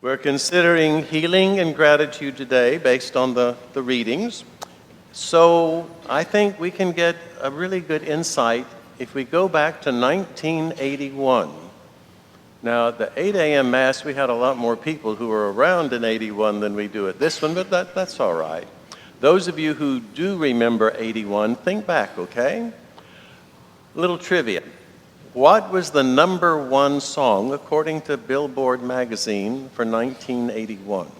We're considering healing and gratitude today based on the readings. So I think we can get a really good insight if we go back to 1981. Now, at the 8 a.m. Mass, we had a lot more people who were around in 81 than we do at this one, but that's all right. Those of you who do remember 81, think back, okay? Little trivia. What was the #1 song, according to Billboard magazine, for 1981?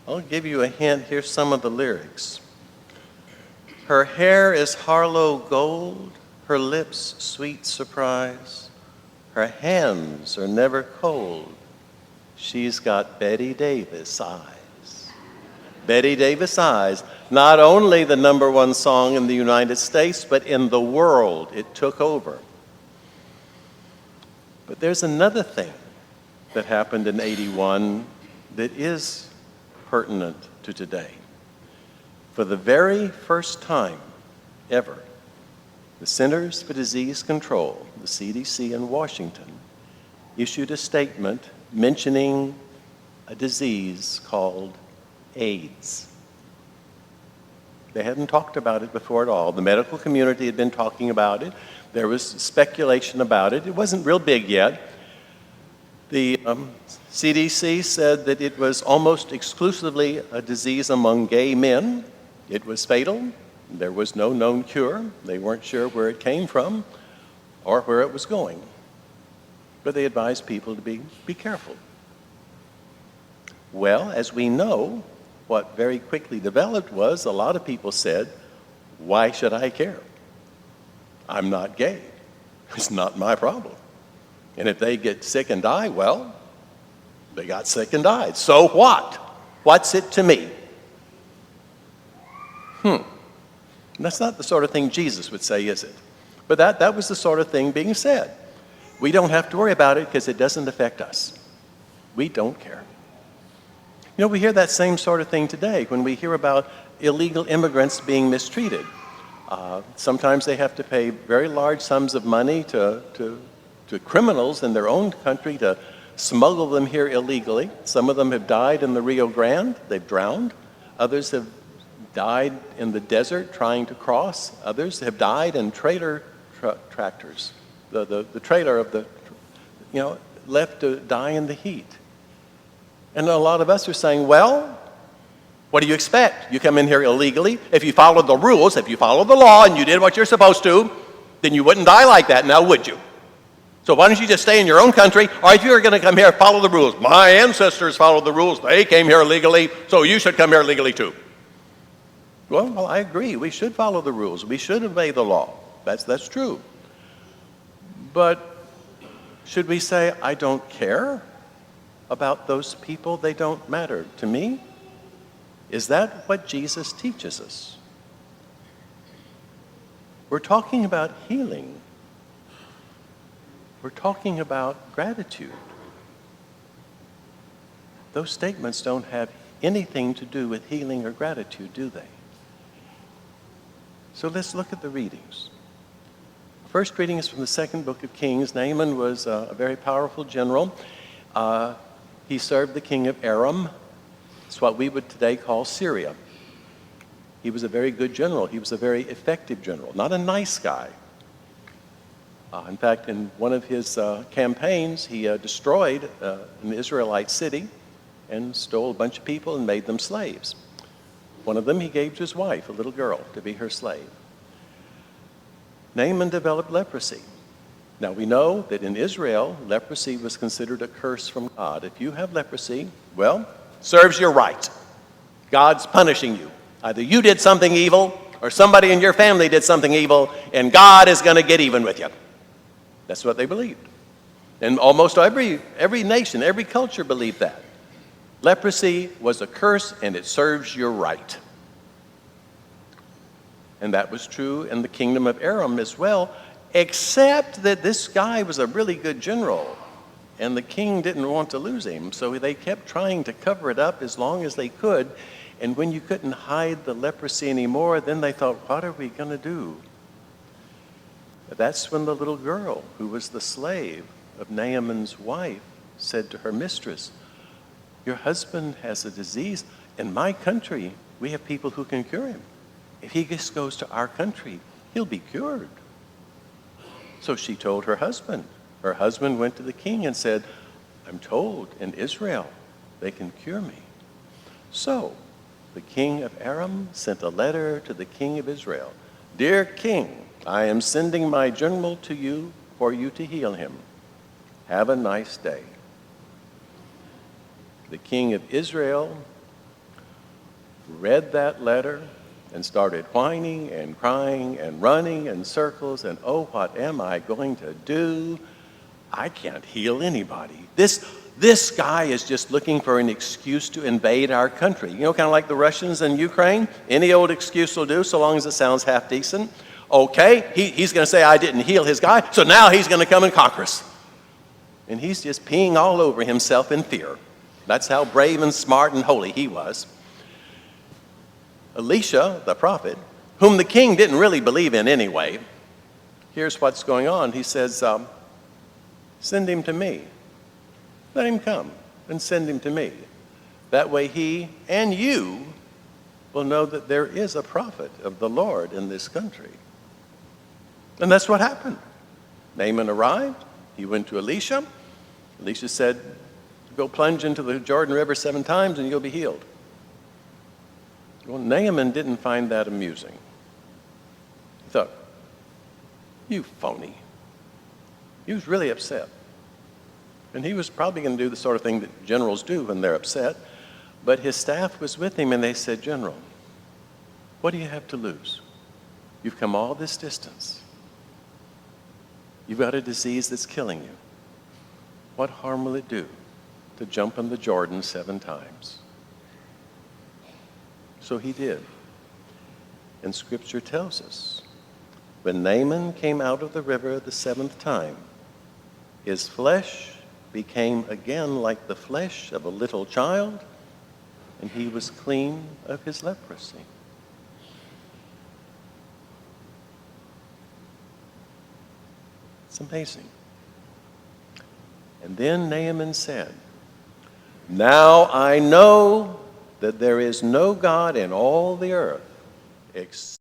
I'll give you a hint. Here's some of the lyrics. Her hair is Harlow gold, her lips sweet surprise. Her hands are never cold. She's got Betty Davis eyes. Betty Davis eyes. Not only the #1 song in the United States, but in the world, it took over. But there's another thing that happened in 81 that is pertinent to today. For the very first time ever, the Centers for Disease Control, the CDC in Washington, issued a statement mentioning a disease called AIDS. They hadn't talked about it before at all. The medical community had been talking about it. There was speculation about it. It wasn't real big yet. The CDC said that it was almost exclusively a disease among gay men. It was fatal. There was no known cure. They weren't sure where it came from or where it was going. But they advised people to be careful. Well, as we know, what very quickly developed was a lot of people said, why should I care? I'm not gay. It's not my problem. And if they get sick and die, well, they got sick and died. So what? What's it to me? That's not the sort of thing Jesus would say, is it? But that was the sort of thing being said. We don't have to worry about it because it doesn't affect us. We don't care. You know, we hear that same sort of thing today when we hear about illegal immigrants being mistreated. Sometimes they have to pay very large sums of money to criminals in their own country to smuggle them here illegally. Some of them have died in the Rio Grande. They've drowned. Others have died in the desert trying to cross. Others have died in trailer tractors. The trailer of the, left to die in the heat. And a lot of us are saying, well, what do you expect? You come in here illegally. If you followed the rules, if you followed the law and you did what you're supposed to, then you wouldn't die like that now, would you? So why don't you just stay in your own country? Or if you're going to come here, follow the rules. My ancestors followed the rules. They came here legally, so you should come here legally too. Well, I agree. We should follow the rules. We should obey the law. That's true. But should we say, I don't care about those people? They don't matter to me? Is that what Jesus teaches us? We're talking about healing. We're talking about gratitude. Those statements don't have anything to do with healing or gratitude, do they? So let's look at the readings. First reading is from the second book of Kings. Naaman was a very powerful general. He served the king of Aram. It's what we would today call Syria. He was a very good general. He was a very effective general, not a nice guy. In fact, in one of his campaigns, he destroyed an Israelite city and stole a bunch of people and made them slaves. One of them he gave to his wife, a little girl, to be her slave. Naaman developed leprosy. Now we know that in Israel, leprosy was considered a curse from God. If you have leprosy, well, serves you right. God's punishing you. Either you did something evil or somebody in your family did something evil, and God is going to get even with you. That's what they believed. And almost every nation, every culture believed that. Leprosy was a curse, and it serves you right. And that was true in the kingdom of Aram as well, except that this guy was a really good general, and the king didn't want to lose him, so they kept trying to cover it up as long as they could. And when you couldn't hide the leprosy anymore, then they thought, what are we going to do? That's when the little girl, who was the slave, of Naaman's wife said to her mistress, "Your husband has a disease. In my country, we have people who can cure him. If he just goes to our country, he'll be cured." So she told her husband. Her husband went to the king and said, "I'm told in Israel they can cure me." So the king of Aram sent a letter to the king of Israel. "Dear king, I am sending my general to you for you to heal him. Have a nice day." The king of Israel read that letter and started whining and crying and running in circles and, "Oh, what am I going to do? I can't heal anybody. This guy is just looking for an excuse to invade our country." You know, kind of like the Russians in Ukraine. Any old excuse will do so long as it sounds half decent. Okay, he's going to say I didn't heal his guy, so now he's going to come and conquer us. And he's just peeing all over himself in fear. That's how brave and smart and holy he was. Elisha, the prophet, whom the king didn't really believe in anyway, here's what's going on. He says, "Send him to me. Let him come and send him to me. That way he and you will know that there is a prophet of the Lord in this country." And that's what happened. Naaman arrived. He went to Elisha. Elisha said, "Go plunge into the Jordan River 7 times and you'll be healed." Well, Naaman didn't find that amusing. He thought, "You phony." He was really upset. And he was probably going to do the sort of thing that generals do when they're upset. But his staff was with him and they said, "General, what do you have to lose? You've come all this distance. You've got a disease that's killing you. What harm will it do to jump in the Jordan 7 times?" So he did. And Scripture tells us, when Naaman came out of the river the 7th time, his flesh became again like the flesh of a little child, and he was clean of his leprosy. It's amazing. And then Naaman said, "Now I know that there is no God in all the earth except